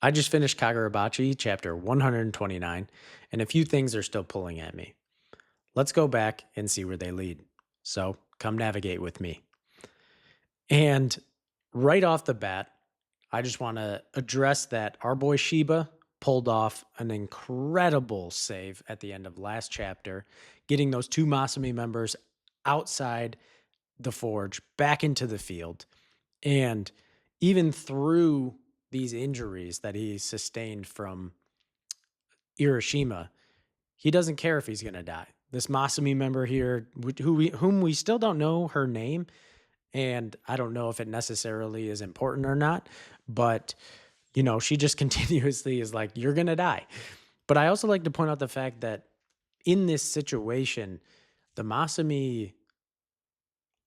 I just finished Kagurabachi, chapter 129, and a few things are still pulling at me. Let's go back and see where they lead. So come navigate with me. And right off the bat, I just want to address that our boy Shiba pulled off an incredible save at the end of last chapter, getting those two Masumi members outside the forge back into the field. And even through these injuries that he sustained from Hiroshima, he doesn't care if he's going to die. This Masumi member here, whom we still don't know her name, and I don't know if it necessarily is important or not, but she just continuously is like, "You're going to die." But I also like to point out the fact that in this situation, the Masumi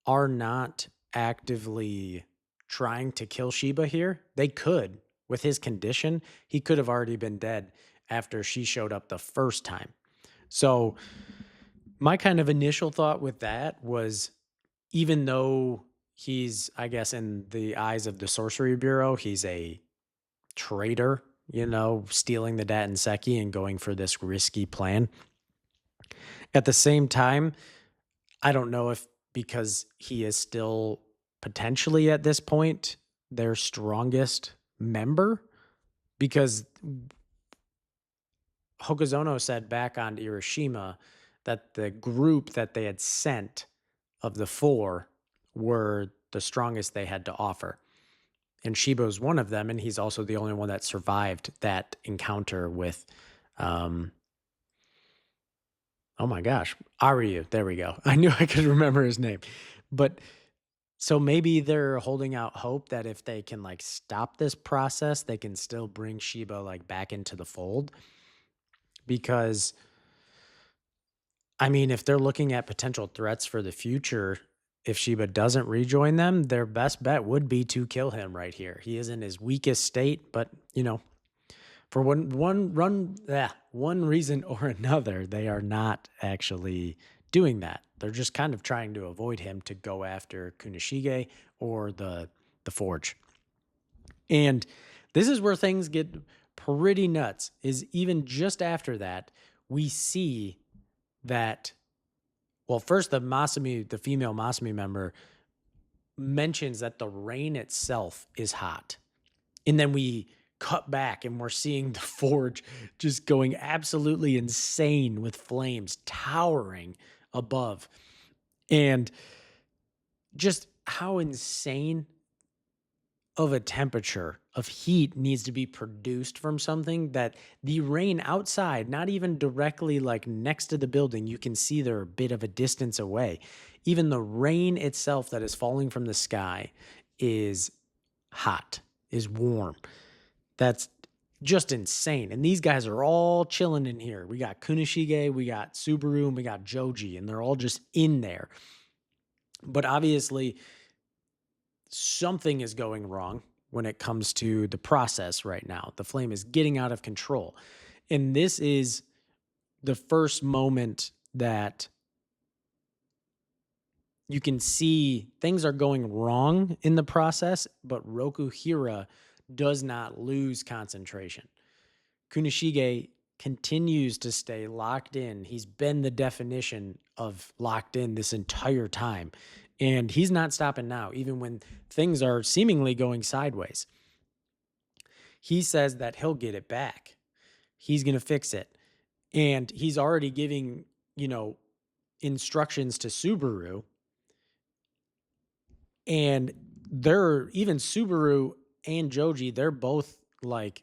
are not actively trying to kill Shiba here. They could. With his condition, he could have already been dead after she showed up the first time. So, my kind of initial thought with that was, even though he's, I guess, in the eyes of the Sorcery Bureau, he's a traitor, stealing the Seki and going for this risky plan. At the same time, I don't know if because he is still potentially at this point their strongest member, because Hokuzono said back on Hiroshima that the group that they had sent of the four were the strongest they had to offer. And Shiba was one of them, and he's also the only one that survived that encounter with, oh my gosh, Aryu. There we go. I knew I could remember his name. But so maybe they're holding out hope that if they can stop this process, they can still bring Shiba back into the fold. Because I mean, if they're looking at potential threats for the future, if Shiba doesn't rejoin them, their best bet would be to kill him right here. He is in his weakest state, but for one reason or another, they are not actually doing that. They're just kind of trying to avoid him to go after Kunishige or the forge. And this is where things get pretty nuts, is even just after that, we see that, well, first the female Masumi member mentions that the rain itself is hot. And then we cut back and we're seeing the forge just going absolutely insane with flames towering above. And just how insane of a temperature of heat needs to be produced from something that the rain outside, not even directly next to the building, you can see they're a bit of a distance away. Even the rain itself that is falling from the sky is hot, is warm. That's just insane. And these guys are all chilling in here. We got Kunishige, we got Subaru, and we got Joji, and they're all just in there. But obviously, something is going wrong when it comes to the process right now. The flame is getting out of control. And this is the first moment that you can see things are going wrong in the process, but Rokuhira does not lose concentration. Kunishige continues to stay locked in. He's been the definition of locked in this entire time. And he's not stopping now, even when things are seemingly going sideways. He says that he'll get it back. He's going to fix it. And he's already giving, instructions to Subaru. And even Subaru and Joji, they're both like,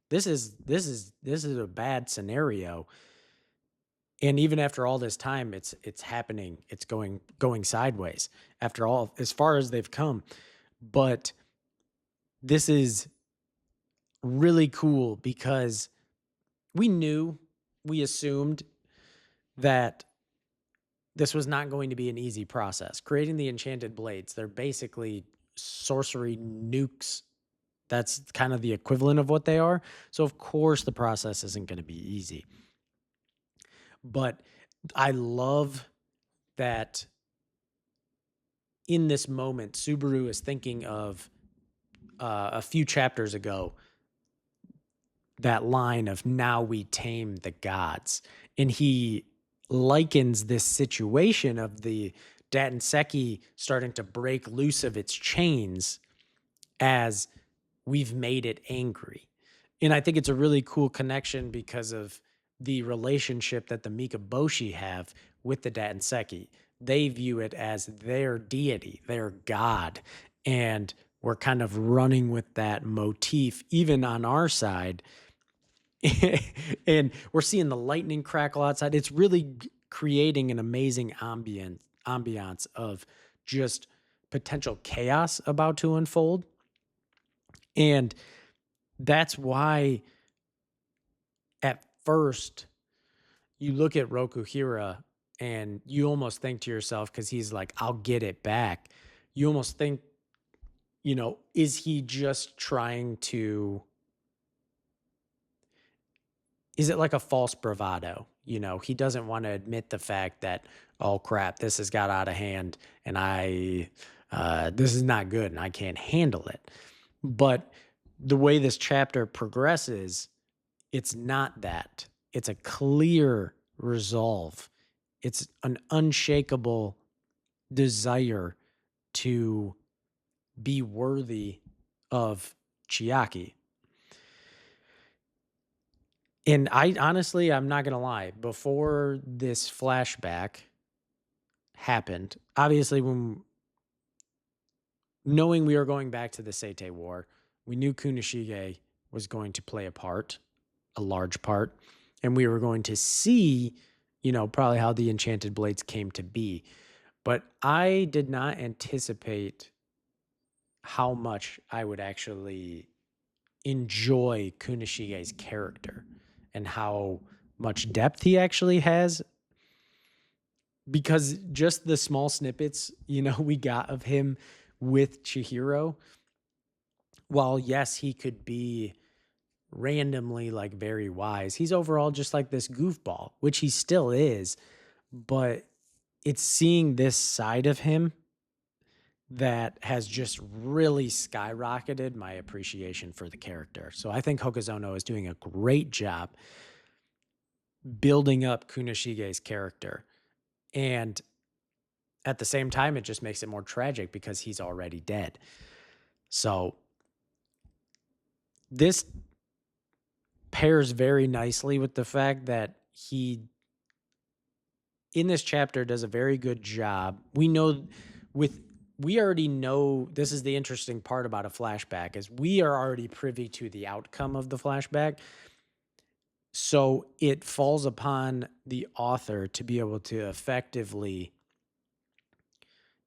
this is a bad scenario. And even after all this time, it's happening. It's going sideways after all, as far as they've come. But this is really cool because we assumed that this was not going to be an easy process. Creating the enchanted blades, they're basically sorcery nukes. That's kind of the equivalent of what they are. So of course the process isn't going to be easy. But I love that in this moment, Subaru is thinking of a few chapters ago, that line of now we tame the gods. And he likens this situation of the Datanseki starting to break loose of its chains as we've made it angry. And I think it's a really cool connection because of the relationship that the Mikaboshi have with the Datanseki. They view it as their deity, their god. And we're kind of running with that motif, even on our side. And we're seeing the lightning crackle outside. It's really creating an amazing ambiance of just potential chaos about to unfold. And that's why at first you look at Rokuhira and you almost think to yourself, because he's like, I'll get it back. You almost think, is he just trying to, is it like a false bravado? He doesn't want to admit the fact that, oh crap, this has got out of hand and this is not good and I can't handle it. But the way this chapter progresses, it's not that. It's a clear resolve. It's an unshakable desire to be worthy of Chiaki. And I honestly, I'm not going to lie, before this flashback happened, obviously, when knowing we were going back to the Seitei War, we knew Kunishige was going to play a large part, and we were going to see, probably how the Enchanted Blades came to be. But I did not anticipate how much I would actually enjoy Kunishige's character and how much depth he actually has, because just the small snippets, we got of him with Chihiro, while yes, he could be randomly like very wise, he's overall just like this goofball, which he still is, but it's seeing this side of him that has just really skyrocketed my appreciation for the character. So I think Hokuzono is doing a great job building up Kunishige's character. And at the same time, it just makes it more tragic because he's already dead. So this pairs very nicely with the fact that he, in this chapter, does a very good job. We already know, this is the interesting part about a flashback, is we are already privy to the outcome of the flashback. So it falls upon the author to be able to effectively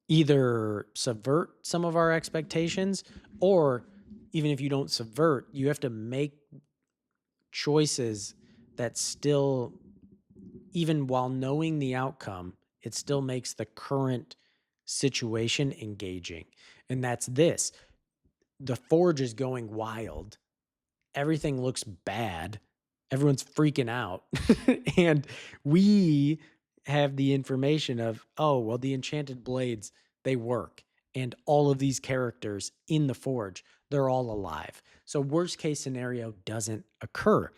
either subvert some of our expectations, or even if you don't subvert, you have to make choices that still, even while knowing the outcome, it still makes the current situation engaging. And that's this. The Forge is going wild. Everything looks bad. Everyone's freaking out. And we have the information of, oh, well, the Enchanted Blades, they work. And all of these characters in the Forge, they're all alive. So worst case scenario doesn't occur.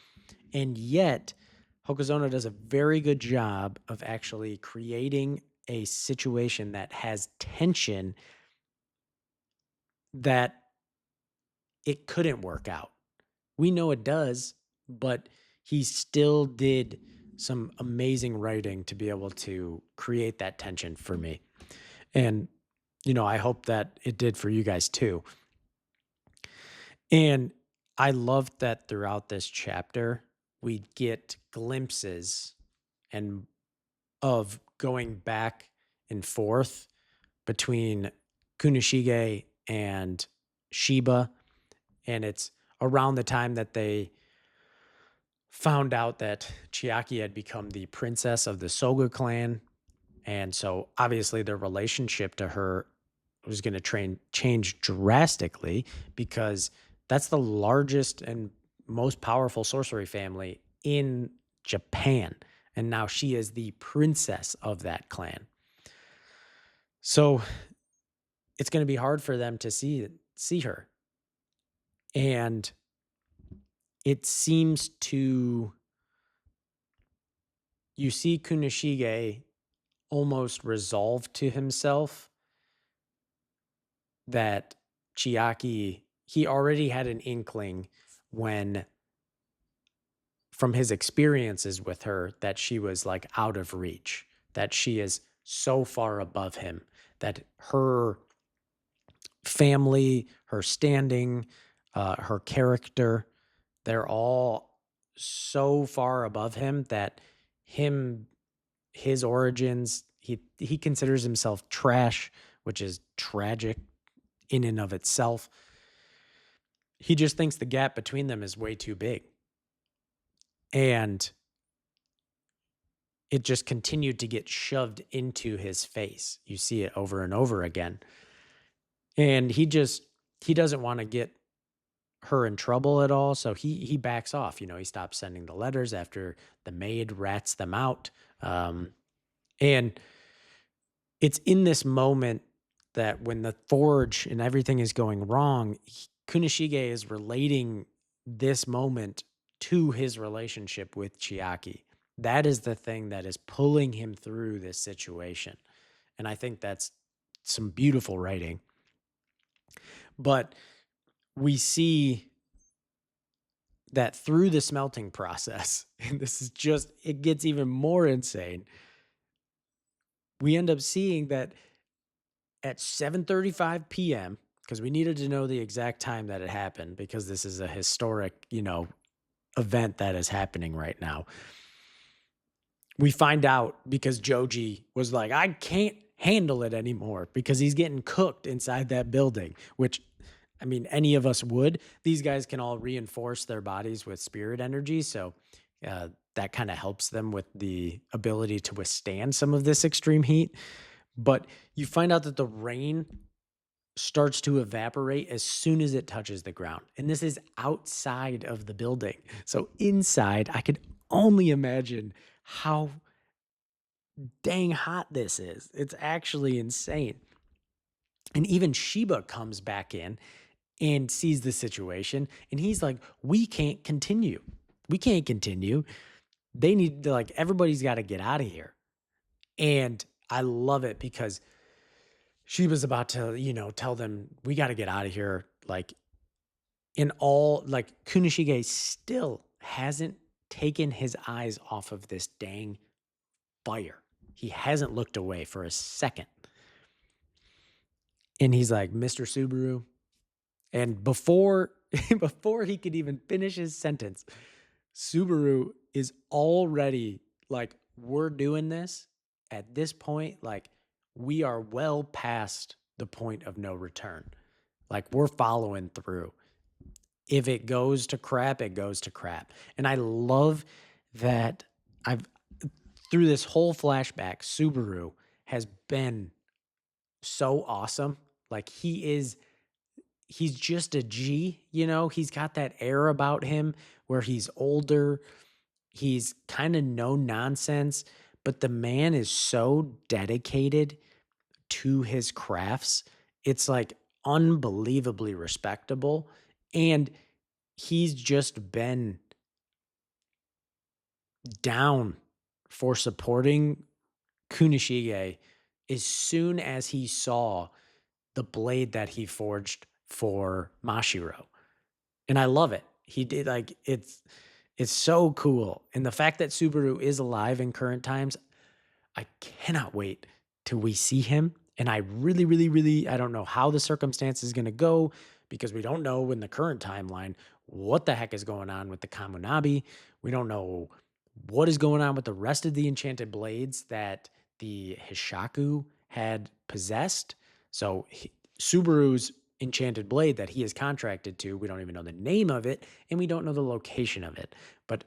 And yet, Hokuzono does a very good job of actually creating a situation that has tension that it couldn't work out. We know it does, but he still did some amazing writing to be able to create that tension for me. And, I hope that it did for you guys too. And I loved that throughout this chapter, we get glimpses and of going back and forth between Kunishige and Shiba. And it's around the time that they found out that Chiaki had become the princess of the Soga clan. And so obviously their relationship to her was going to change drastically, because that's the largest and most powerful sorcery family in Japan. And now she is the princess of that clan. So it's going to be hard for them to see her. And it seems to you see Kunishige almost resolve to himself that Chiaki he already had an inkling when from his experiences with her that she was like out of reach, that she is so far above him, that her family, her standing, her character, they're all so far above him that him his origins, he considers himself trash, which is tragic in and of itself. He just thinks the gap between them is way too big. And it just continued to get shoved into his face. You see it over and over again. And he doesn't want to get her in trouble at all, so he backs off. He stops sending the letters after the maid rats them out. And it's in this moment that when the forge and everything is going wrong, Kunishige is relating this moment to his relationship with Chiaki. That is the thing that is pulling him through this situation. And I think that's some beautiful writing. But we see that through the smelting process, and this is just, it gets even more insane. We end up seeing that at 7:35 p.m., because we needed to know the exact time that it happened, because this is a historic, event that is happening right now. We find out because Joji was like, I can't handle it anymore because he's getting cooked inside that building, which, I mean, any of us would. These guys can all reinforce their bodies with spirit energy. So that kind of helps them with the ability to withstand some of this extreme heat. But you find out that the rain starts to evaporate as soon as it touches the ground. And this is outside of the building. So inside, I could only imagine how dang hot this is. It's actually insane. And even Shiba comes back in and sees the situation. And he's like, we can't continue. We can't continue. They need to, like, everybody's got to get out of here. And I love it because Shiba's about to, tell them, we got to get out of here. Like, Kunishige still hasn't taken his eyes off of this dang fire. He hasn't looked away for a second. And he's like, Mr. Subaru. And before before he could even finish his sentence, Subaru is already like, we're doing this at this point. Like, we are well past the point of no return. Like, we're following through. If it goes to crap, it goes to crap. And I love that through this whole flashback, Subaru has been so awesome. Like, he's just a G, he's got that air about him where he's older. He's kind of no nonsense, but the man is so dedicated to his crafts. It's like unbelievably respectable. And he's just been down for supporting Kunishige as soon as he saw the blade that he forged for Mashiro. And I love it. He did, like, it's so cool. And the fact that Subaru is alive in current times, I cannot wait till we see him. And I really, really, really, I don't know how the circumstance is going to go because we don't know in the current timeline what the heck is going on with the Kamunabi. We don't know what is going on with the rest of the enchanted blades that the Hishaku had possessed. So Subaru's enchanted blade that he is contracted to, we don't even know the name of it, and we don't know the location of it. But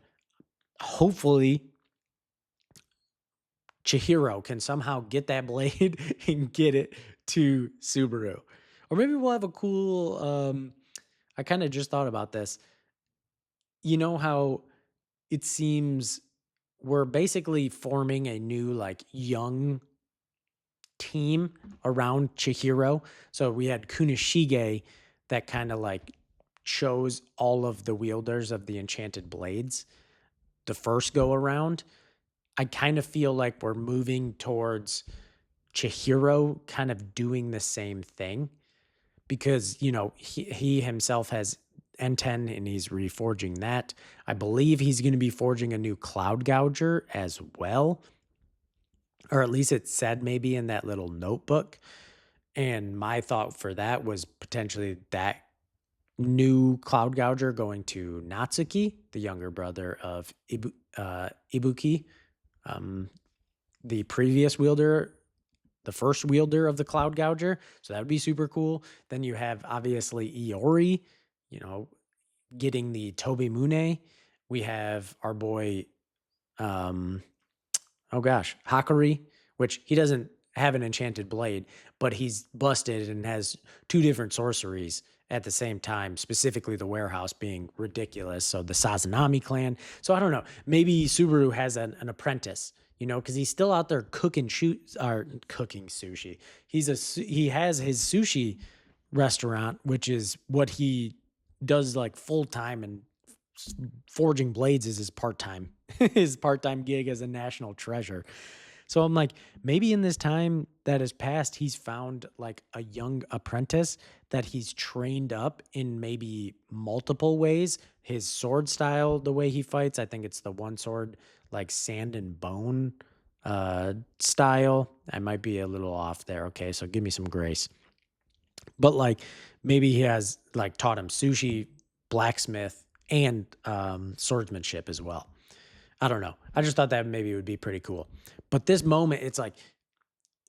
hopefully Chihiro can somehow get that blade and get it to Subaru. Or maybe we'll have a cool I kind of just thought about this. You know how it seems we're basically forming a new, like, young team around Chihiro. So we had Kunishige that kind of like chose all of the wielders of the enchanted blades the first go around, I kind of feel like we're moving towards Chihiro kind of doing the same thing because, he himself has N10 and he's reforging that. I believe he's going to be forging a new Cloud Gouger as well, or at least it said maybe in that little notebook. And my thought for that was potentially that new Cloud Gouger going to Natsuki, the younger brother of Ibuki, um, the previous wielder, the first wielder of the Cloud Gouger. So that would be super cool. Then you have obviously Iori, you know, getting the Toby Mune. We have our boy, um, oh gosh, Hakari, which he doesn't have an enchanted blade, but he's busted and has two different sorceries at the same time, specifically the warehouse being ridiculous. So the Sazanami clan. So I don't know. Maybe Subaru has an apprentice, because he's still out there cooking sushi. He has his sushi restaurant, which is what he does like full time, and forging blades is his part-time his part-time gig as a national treasure. So I'm like, maybe in this time that has passed, he's found like a young apprentice that he's trained up in maybe multiple ways. His sword style, the way he fights, I think it's the one sword, like sand and bone style. I might be a little off there. Okay, so give me some grace. But like maybe he has like taught him sushi, blacksmith, and swordsmanship as well. I don't know. I just thought that maybe it would be pretty cool. But this moment, it's like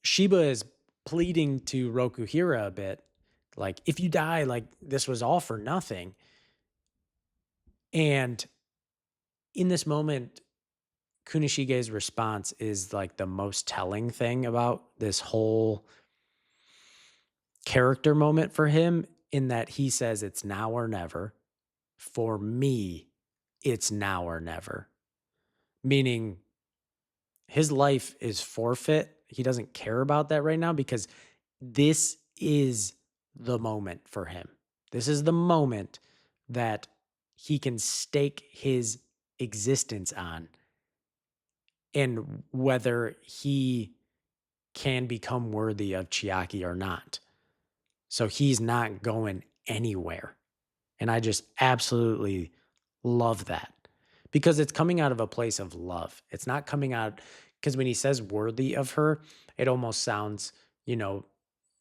Shiba is pleading to Rokuhira a bit, like, if you die, like, this was all for nothing. And in this moment, Kunishige's response is like the most telling thing about this whole character moment for him, in that he says it's now or never. For me, it's now or never. Meaning his life is forfeit. He doesn't care about that right now because this is the moment for him. This is the moment that he can stake his existence on, and whether he can become worthy of Chiaki or not. So he's not going anywhere. And I just absolutely love that because it's coming out of a place of love. It's not coming out because when he says worthy of her, it almost sounds,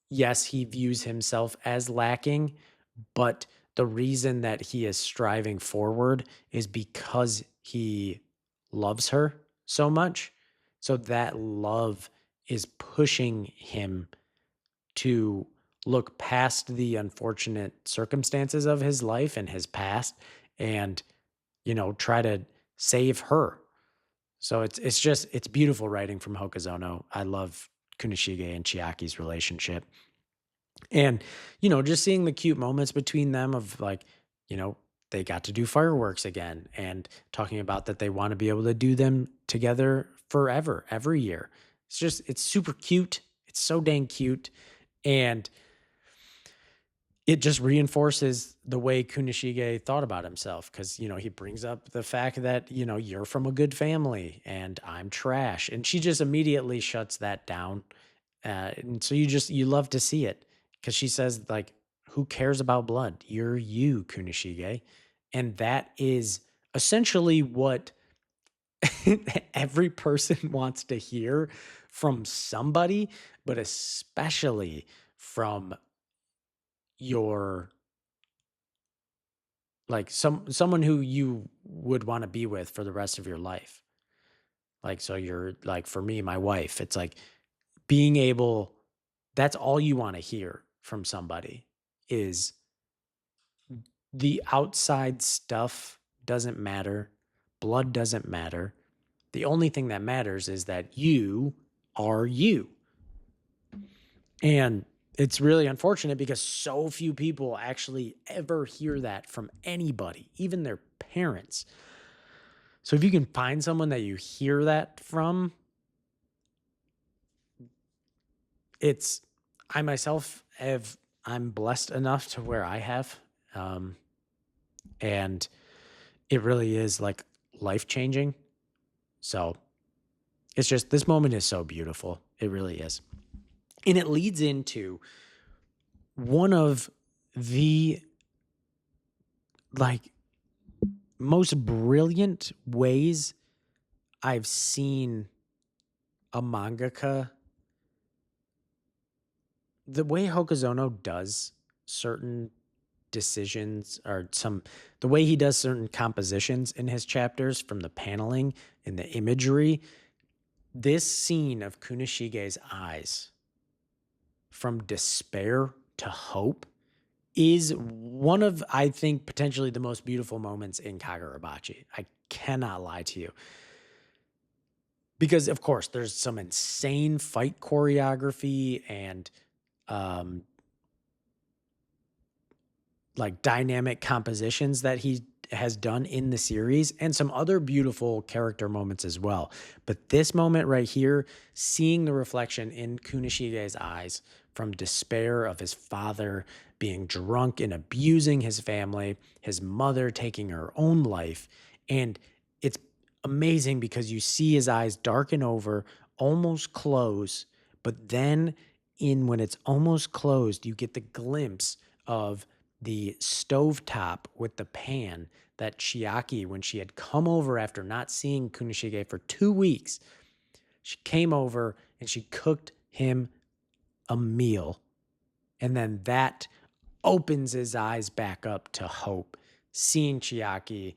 yes, he views himself as lacking, but the reason that he is striving forward is because he loves her so much. So that love is pushing him to look past the unfortunate circumstances of his life and his past, and try to save her. So it's beautiful writing from Hokazono. I love Kunishige and Chiaki's relationship. And, just seeing the cute moments between them of like, you know, they got to do fireworks again, and talking about that they want to be able to do them together forever, every year. It's super cute. It's so dang cute. And it just reinforces the way Kunishige thought about himself. Cause, he brings up the fact that, you're from a good family and I'm trash. And she just immediately shuts that down. And so you love to see it, because she says, like, who cares about blood? You're you, Kunishige. And that is essentially what every person wants to hear from somebody, but especially from your, like, someone who you would want to be with for the rest of your life. Like, so you're like, for me, my wife, it's like being able, that's all you want to hear from somebody, is the outside stuff doesn't matter. Blood doesn't matter. The only thing that matters is that you are you. And it's really unfortunate because so few people actually ever hear that from anybody, even their parents. So if you can find someone that you hear that from, I myself I'm blessed enough to where I have. Um, And it really is like life-changing. So it's just, this moment is so beautiful. It really is. And it leads into one of the like most brilliant ways I've seen a mangaka. The way Hokuzono does certain decisions, or the way he does certain compositions in his chapters, from the paneling and the imagery, this scene of Kunishige's eyes from despair to hope is one of, I think, potentially the most beautiful moments in Kagurabachi. I cannot lie to you. Because, of course, there's some insane fight choreography and like dynamic compositions that he has done in the series, and some other beautiful character moments as well. But this moment right here, seeing the reflection in Kunishige's eyes from despair of his father being drunk and abusing his family, his mother taking her own life, and it's amazing because you see his eyes darken over, almost close, but then when it's almost closed, you get the glimpse of the stovetop with the pan that Chiaki, when she had come over after not seeing Kunishige for 2 weeks, she came over and she cooked him a meal. And then that opens his eyes back up to hope, seeing Chiaki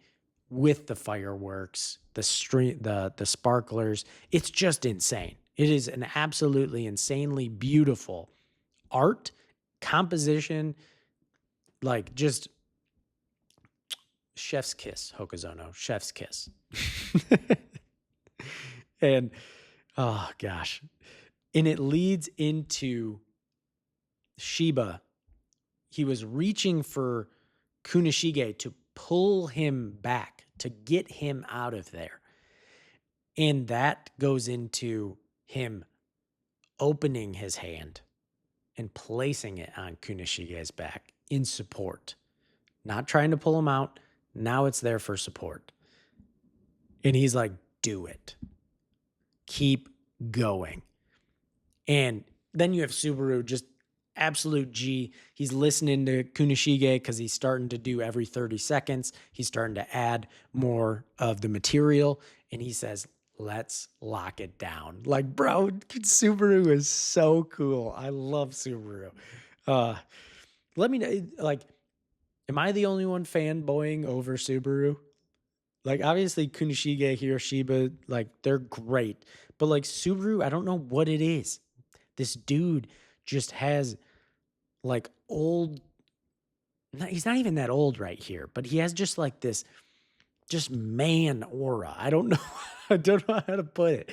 with the fireworks, the sparklers. It's just insane. It is an absolutely insanely beautiful art, composition, like just chef's kiss, Hokuzono, chef's kiss. And oh gosh. And it leads into Shiba. He was reaching for Kunishige to pull him back, to get him out of there. And that goes into him opening his hand and placing it on Kunishige's back in support. Not trying to pull him out. Now it's there for support. And he's like, do it. Keep going. And then you have Subaru, just absolute G. He's listening to Kunishige because he's starting to do every 30 seconds. He's starting to add more of the material. And he says, let's lock it down. Like, bro, Subaru is so cool. I love Subaru. Let me know, like, am I the only one fanboying over Subaru? Like, obviously, Kunishige, Hiroshima, like, they're great. But, like, Subaru, I don't know what it is. This dude just has, like, he's not even that old right here, but he has just, like, this just man aura. I don't know. I don't know how to put it.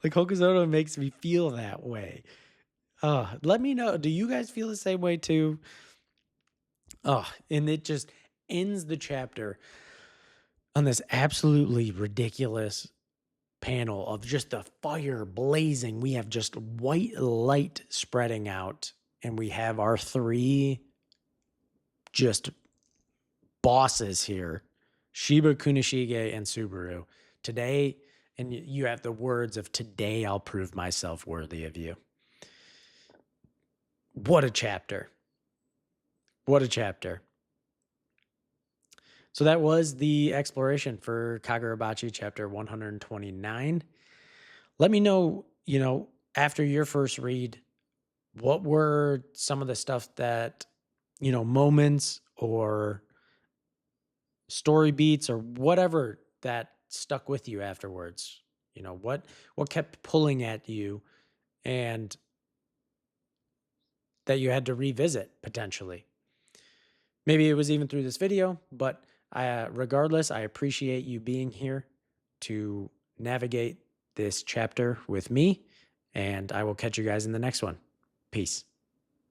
Like, Hokuzono makes me feel that way. Let me know. Do you guys feel the same way, too? And it just ends the chapter on this absolutely ridiculous panel of just the fire blazing. We have just white light spreading out, and we have our 3 just bosses here, Shiba, Kunishige, and Subaru. Today, and you have the words of, today I'll prove myself worthy of you. What a chapter. What a chapter. So that was the exploration for Kagurabachi chapter 129. Let me know, after your first read, what were some of the stuff that, moments or story beats or whatever that stuck with you afterwards? What kept pulling at you and that you had to revisit potentially? Maybe it was even through this video, but regardless, I appreciate you being here to navigate this chapter with me, and I will catch you guys in the next one. Peace.